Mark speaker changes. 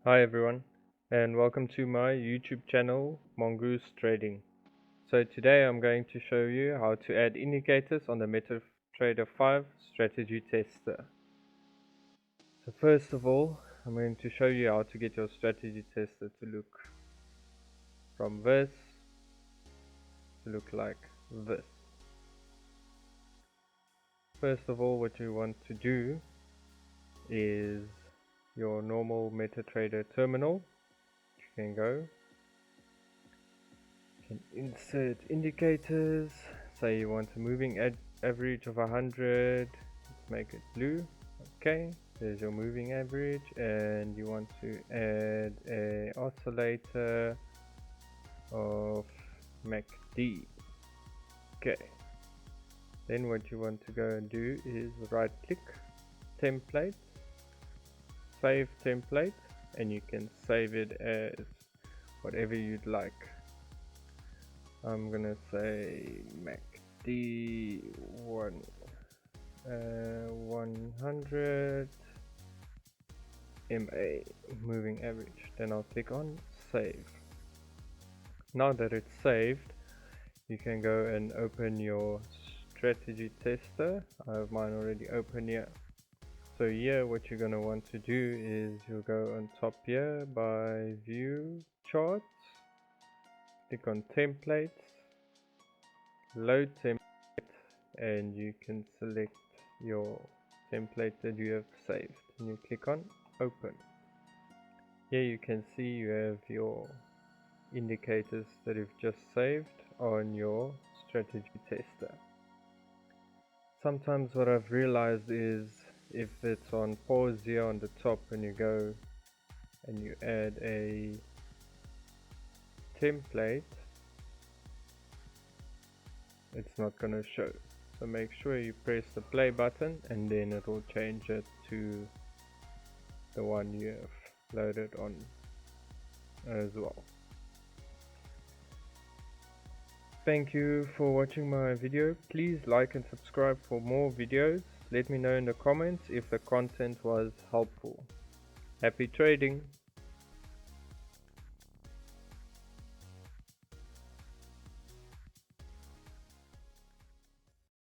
Speaker 1: Hi everyone, and welcome to my YouTube channel, Mongoose Trading. So today I'm going to show you how to add indicators on the MT5 Strategy Tester. So first of all, I'm going to show you how to get your strategy tester to look from this to look like this. First of all, what you want to do is your normal MetaTrader terminal. You can go, you can insert indicators. Say you want a moving average of 100, let's make it blue. Okay, there's your moving average, and you want to add a oscillator of MACD. Okay, then what you want to go and do is right click, template, save template, and you can save it as whatever you'd like. I'm gonna say MACD 100 MA moving average. Then I'll click on save. Now that it's saved, you can go and open your strategy tester. I have mine already open here. So here what you're gonna want to do is you'll go on top here by view charts, click on templates, load template, and you can select your template that you have saved, and you click on open. Here you can see you have your indicators that you've just saved on your strategy tester. Sometimes what I've realized is if it's on pause here on the top and you go and you add a template, it's not going to show. So make sure you press the play button and then it will change it to the one you have loaded on as well. Thank you for watching my video. Please like and subscribe for more videos. Let me know in the comments if the content was helpful. Happy trading!